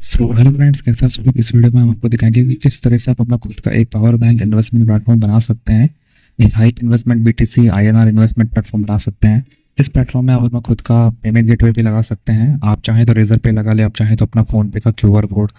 सो hello friends, कैसे आप सभी। इस वीडियो में हम आपको दिखाएंगे कि किस तरह से आप अपना खुद का एक पावर बैंक इन्वेस्टमेंट प्लेटफॉर्म बना सकते हैं। एक high investment BTC INR investment platform बना सकते हैं। इस प्लेटफॉर्म में आप अपना खुद का पेमेंट गेटवे भी लगा सकते हैं। आप चाहें तो रेजर पे लगा ले, आप चाहें तो अपना फ़ोन पे का QR code,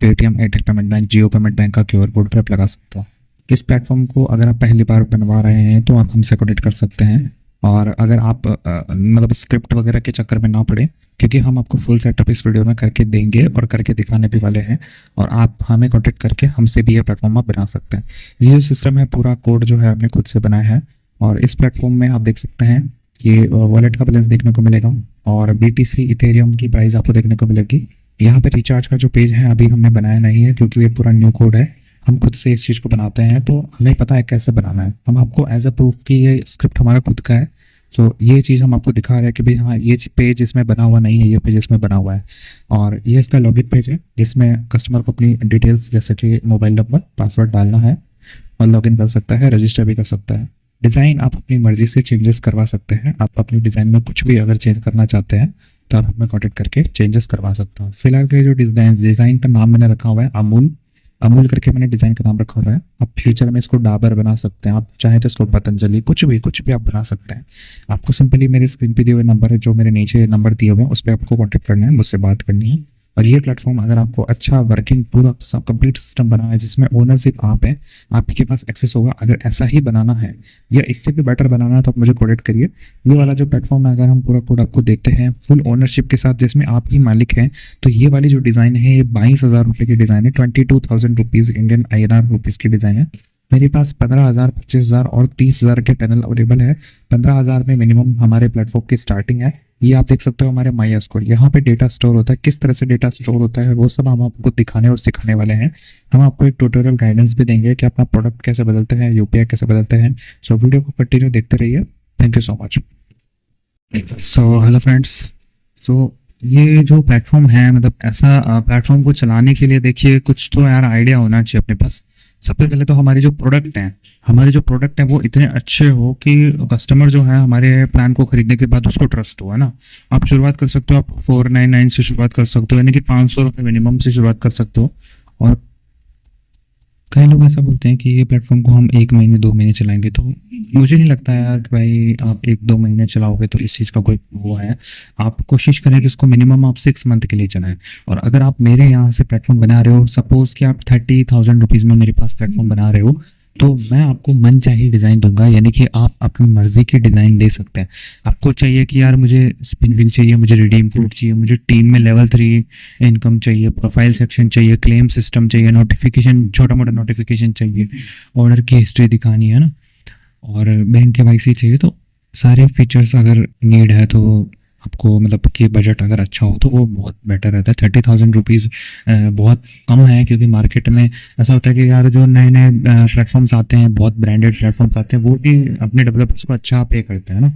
Paytm, Airtel payment bank, Jio payment bank का क्यूआर कोड पर आप लगा सकते हो। इस प्लेटफॉर्म को अगर आप पहली बार बनवा रहे हैं तो आप हमसे कनेक्ट कर सकते हैं। और अगर आप मतलब स्क्रिप्ट वगैरह के चक्कर में ना पड़े, क्योंकि हम आपको फुल सेटअप इस वीडियो में करके देंगे और करके दिखाने भी वाले हैं। और आप हमें कॉन्टेक्ट करके हमसे भी ये प्लेटफॉर्म आप बना सकते हैं। ये जो सिस्टम है, पूरा कोड जो है हमने खुद से बनाया है। और इस प्लेटफॉर्म में आप देख सकते हैं कि वॉलेट का बैलेंस देखने को मिलेगा और बीटीसी इथेरियम की प्राइस आपको देखने को मिलेगी। यहाँ पे रिचार्ज का जो पेज है अभी हमने बनाया नहीं है, क्योंकि ये पूरा न्यू कोड है। हम खुद से इस चीज़ को बनाते हैं तो हमें पता है कैसे बनाना है। हम आपको एज अ प्रूफ कि ये स्क्रिप्ट हमारा खुद का है, तो ये चीज़ हम आपको दिखा रहे हैं कि भाई हाँ, ये पेज इसमें बना हुआ नहीं है, ये पेज इसमें बना हुआ है। और ये इसका लॉगिन पेज है, जिसमें कस्टमर को अपनी डिटेल्स जैसे कि मोबाइल नंबर, पासवर्ड डालना है और लॉगिन कर सकता है, रजिस्टर भी कर सकता है। डिज़ाइन आप अपनी मर्ज़ी से चेंजेस करवा सकते हैं। आप अपनी डिज़ाइन में कुछ भी अगर चेंज करना चाहते हैं तो आप हमें कॉन्टेक्ट करके चेंजेस करवा सकते हो। फिलहाल के जो डिज़ाइन का नाम मैंने रखा हुआ है अमूल, अमूल करके मैंने डिज़ाइन का नाम रखा हुआ है। आप फ्यूचर में इसको डाबर बना सकते हैं, आप चाहें तो इसको पतंजलि, कुछ भी आप बना सकते हैं। आपको सिंपली मेरे स्क्रीन पे दिए हुए नंबर है, जो मेरे नीचे नंबर दिए हुए हैं, उस पर आपको कॉन्टैक्ट करना है, मुझसे बात करनी है। और ये प्लेटफॉर्म अगर आपको अच्छा वर्किंग पूरा कंप्लीट सिस्टम बनाना है जिसमें ओनरशिप आप है, आपके पास एक्सेस होगा, अगर ऐसा ही बनाना है या इससे भी बेटर बनाना है तो आप मुझे कॉन्टैक्ट करिए। ये वाला जो प्लेटफॉर्म है, अगर हम पूरा कोड आपको देखते हैं फुल ओनरशिप के साथ, जिसमें आप ही मालिक हैं, तो ये वाली जो डिज़ाइन है ये 22,000 रुपये की डिज़ाइन है। 22,000 रुपीज़ इंडियन INR रुपीज़ की डिज़ाइन है। मेरे पास 15,000, 25,000 और 30,000 के पैनल अवेलेबल है। 15,000 में मिनिमम हमारे प्लेटफॉर्म की स्टार्टिंग है। ये आप देख सकते हो हमारे माई स्कोर, यहाँ पे डेटा स्टोर होता है। किस तरह से डेटा स्टोर होता है वो सब हम आपको दिखाने और सिखाने वाले हैं। हम आपको एक ट्यूटोरियल गाइडेंस भी देंगे कि अपना प्रोडक्ट कैसे बदलते हैं, यूपीआई कैसे बदलते हैं। सो वीडियो को कंटिन्यू देखते रहिए। Thank you so much. So hello friends, so ये जो प्लेटफॉर्म है, मतलब ऐसा प्लेटफॉर्म को चलाने के लिए देखिए कुछ तो यार आइडिया होना चाहिए अपने पास। सबसे पहले तो हमारे जो प्रोडक्ट हैं वो इतने अच्छे हो कि कस्टमर जो है हमारे प्लान को खरीदने के बाद उसको ट्रस्ट हो, है ना। आप शुरुआत कर सकते हो, आप 499 से शुरुआत कर सकते हो, यानी कि 500 रुपये मिनिमम से शुरुआत कर सकते हो। और कई लोग ऐसा बोलते हैं कि ये प्लेटफॉर्म को हम 1 महीने 2 महीने चलाएंगे, तो मुझे नहीं लगता यार कि भाई आप 1-2 महीने चलाओगे तो इस चीज़ का कोई वो है। आप कोशिश करें कि इसको मिनिमम आप 6 मंथ के लिए चलाएं। और अगर आप मेरे यहाँ से प्लेटफॉर्म बना रहे हो, सपोज़ कि आप 30,000 रुपीज़ में मेरे पास प्लेटफॉर्म बना रहे हो, तो मैं आपको मन चाहिए डिज़ाइन दूंगा, यानी कि आप अपनी मर्ज़ी की डिज़ाइन दे सकते हैं। आपको चाहिए कि यार मुझे स्पिन व्हील चाहिए, मुझे रिडीम कोड चाहिए, मुझे टीम में लेवल 3 इनकम चाहिए, प्रोफाइल सेक्शन चाहिए, क्लेम सिस्टम चाहिए, नोटिफिकेशन, छोटा मोटा नोटिफिकेशन चाहिए, ऑर्डर की हिस्ट्री दिखानी है ना, और बैंक KYC चाहिए। तो सारे फीचर्स अगर नीड है तो आपको, मतलब कि बजट अगर अच्छा हो तो वो बहुत बेटर रहता है। 30,000 रुपीज़ बहुत कम है, क्योंकि मार्केट में ऐसा होता है कि यार जो नए नए प्लेटफॉर्म्स आते हैं, बहुत ब्रांडेड प्लेटफॉर्म्स आते हैं, वो भी अपने डेवलपर्स को अच्छा पे करते हैं ना।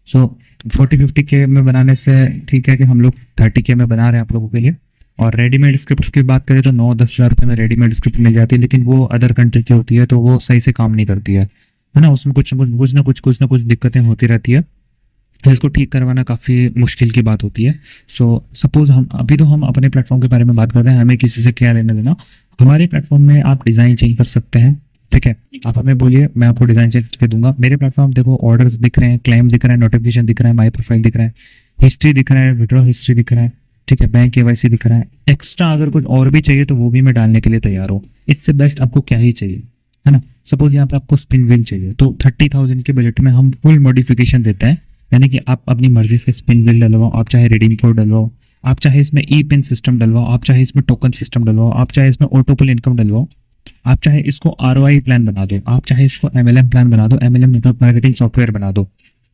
सो 40-50K में बनाने से ठीक है कि हम लोग 30K में बना रहे हैं आप लोगों के लिए। और रेडीमेड स्क्रिप्ट की बात करें तो 9-10 हज़ार रुपये में रेडीमेड स्क्रिप्ट मिल जाती है, लेकिन वो अदर कंट्री की होती है तो वो सही से काम नहीं करती है ना। उसमें कुछ ना कुछ दिक्कतें होती रहती है, इसको ठीक करवाना काफ़ी मुश्किल की बात होती है। सो सपोज़ हम अपने प्लेटफॉर्म के बारे में बात कर रहे हैं, हमें किसी से क्या लेना देना। हमारे प्लेटफॉर्म में आप डिज़ाइन चेंज कर सकते हैं, ठीक है। आप हमें बोलिए, मैं आपको डिज़ाइन चेंज करके दूंगा। मेरे प्लेटफॉर्म देखो, ऑर्डर्स दिख रहे हैं, क्लेम दिख रहा है, नोटिफिकेशन दिख रहा है, माई प्रोफाइल दिख रहा है, हिस्ट्री दिख रहा है, विड्रॉ हिस्ट्री दिख रहा है, ठीक है, बैंक KYC दिख रहा है। एक्स्ट्रा अगर कुछ और भी चाहिए तो वो भी मैं डालने के लिए तैयार हूँ। इससे बेस्ट आपको क्या ही चाहिए, है ना। सपोज यहाँ पे आपको स्पिन व्हील चाहिए, तो 30,000 के बजट में हम फुल मॉडिफिकेशन देते हैं, यानी कि आप अपनी मर्जी से स्पिन व्हील डलवाओ, आप चाहे रिडीम कोड डलवाओ, आप चाहे इसमें ई-पिन सिस्टम डलवाओ, आप चाहे इसमें टोकन सिस्टम डलवाओ, आप चाहे इसमें ऑटोपल इनकम डलवाओ, आप चाहे इसको ROI प्लान बना दो, आप चाहे इसको MLM प्लान बना दो, MLM नेटवर्क मार्केटिंग सॉफ्टवेयर बना दो,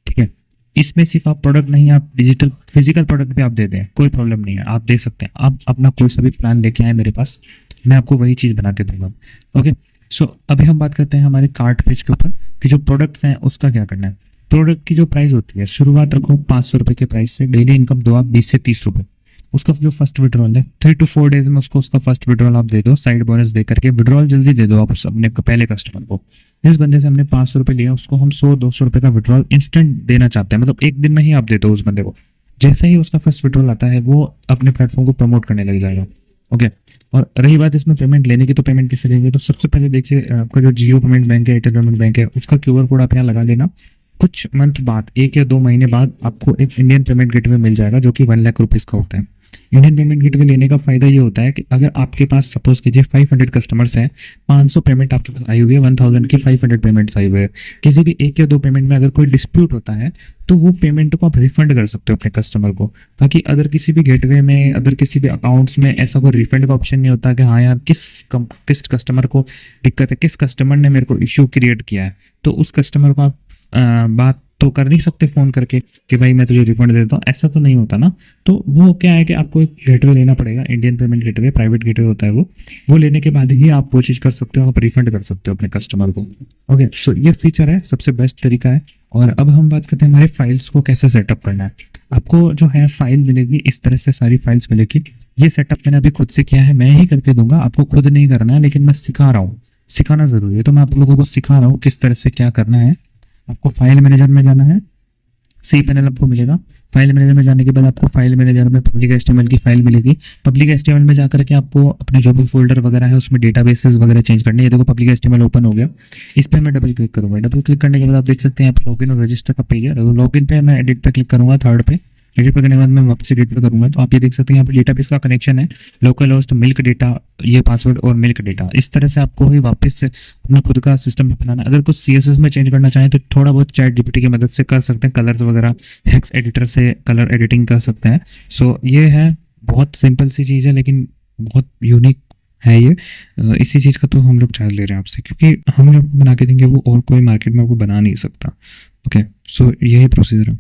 ठीक है। इसमें सिर्फ आप प्रोडक्ट नहीं, आप डिजिटल फिजिकल प्रोडक्ट भी आप दे दें, कोई प्रॉब्लम नहीं है, आप दे सकते हैं। आप अपना कोई सा भी प्लान लेके आए मेरे पास, मैं आपको वही चीज़ बना के दूंगा। ओके, सो अभी हम बात करते हैं हमारे कार्ट पेज के ऊपर कि जो प्रोडक्ट्स हैं उसका क्या करना है। प्रोडक्ट की जो प्राइस होती है, शुरुआत रखो 500 रुपये के प्राइस से, डेली इनकम दो आप 20 से 30 रुपये। उसका जो फर्स्ट विड्रॉल है 3 to 4 डेज में उसका फर्स्ट विड्रॉल आप दे दो, साइड बोनस दे करके विड्रॉल जल्दी दे दो आप अपने पहले कस्टमर को। जिस बंदे से हमने 500 रुपये लिया उसको हम 100-200 रुपये का विड्रॉल इंस्टेंट देना चाहते हैं, मतलब एक दिन में ही आप दे दो उस बंदे को। जैसे ही उसका फर्स्ट विड्रॉल आता है वो अपने प्लेटफॉर्म को प्रमोट करने लग जाएगा। ओके। और रही बात इसमें पेमेंट लेने की, तो पेमेंट कैसे लेंगे? तो सबसे पहले देखिए, आपका जो जियो पेमेंट बैंक है, एयरटेल पेमेंट बैंक है, उसका क्यूआर कोड आप यहाँ लगा लेना। कुछ मंथ बाद, 1 या 2 महीने बाद आपको एक इंडियन पेमेंट गेटवे मिल जाएगा जो कि 1 लाख रुपीज़ का होता है। इंडियन पेमेंट गेटवे लेने का फ़ायदा ये होता है कि अगर आपके पास सपोज कीजिए 500 कस्टमर्स हैं, 500 पेमेंट आपके पास आई हुई है, 1000 की 500 पेमेंट्स आई हुई है, किसी भी 1 या 2 पेमेंट में अगर कोई डिस्प्यूट होता है तो वो पेमेंट को आप रिफंड कर सकते हो अपने कस्टमर को। बाकी अदर किसी भी गेटवे में, अदर किसी भी अकाउंट्स में ऐसा कोई रिफंड का ऑप्शन नहीं होता कि हाँ यार किस कस्टमर को दिक्कत है, किस कस्टमर ने मेरे को इश्यू क्रिएट किया है, तो उस कस्टमर को आप बात तो कर नहीं सकते फ़ोन करके कि भाई मैं तुझे रिफंड दे देता हूँ, ऐसा तो नहीं होता ना। तो वो क्या है कि आपको एक गेटवे लेना पड़ेगा, Indian payment gateway, private gateway होता है वो लेने के बाद ही आप वो चीज़ कर सकते हो, आप रिफंड कर सकते हो अपने कस्टमर को। ओके, सो ये फीचर है, सबसे बेस्ट तरीका है। और अब हम बात करते हैं हमारे फाइल्स को कैसे सेटअप करना है। आपको जो है फाइल मिलेगी, इस तरह से सारी फाइल्स मिलेगी। ये सेटअप मैंने अभी खुद से किया है, मैं ही करके दूंगा, आपको खुद नहीं करना है, लेकिन मैं सिखा रहा हूँ, सिखाना ज़रूरी है, तो मैं आप लोगों को सिखा रहा हूँ किस तरह से क्या करना है। आपको फाइल मैनेजर में जाना है, सी पैनल आपको मिलेगा। फाइल मैनेजर में जाने के बाद आपको फाइल मैनेजर में पब्लिक एचटीएमएल की फाइल मिलेगी। पब्लिक एचटीएमएल में जाकर के आपको अपने जो भी फोल्डर वगैरह है उसमें डेटाबेसेस वगैरह चेंज करने हैं। ये देखो पब्लिक एचटीएमएल ओपन हो गया, इस पर मैं डबल क्लिक करूंगा। डबल क्लिक करने के बाद आप देख सकते हैं यहाँ पे लॉगिन और रजिस्टर का पेज है। लॉगिन पे मैं एडिट पे क्लिक करूंगा, थर्ड पे एडिट पे करने के बाद मैं वापस एडिट पे करूंगा, तो आप ये देख सकते हैं यहाँ पे डेटाबेस का कनेक्शन है, लोकल होस्ट, मिल्क डेटा, ये पासवर्ड और मिल्क डेटा। इस तरह से आपको ही वापस से अपना खुद का सिस्टम भी बनाना है। अगर कुछ CSS में चेंज करना चाहें तो थोड़ा बहुत चैट जीपीटी की मदद से कर सकते हैं, कलर्स वगैरह हेक्स एडिटर से कलर एडिटिंग कर सकते हैं। सो ये है, बहुत सिंपल सी चीज़ है लेकिन बहुत यूनिक है ये। इसी चीज़ का तो हम लोग चार्ज ले रहे हैं आपसे, क्योंकि हम जो बना के देंगे वो और कोई मार्केट में वो बना नहीं सकता। ओके, सो यही प्रोसीजर है।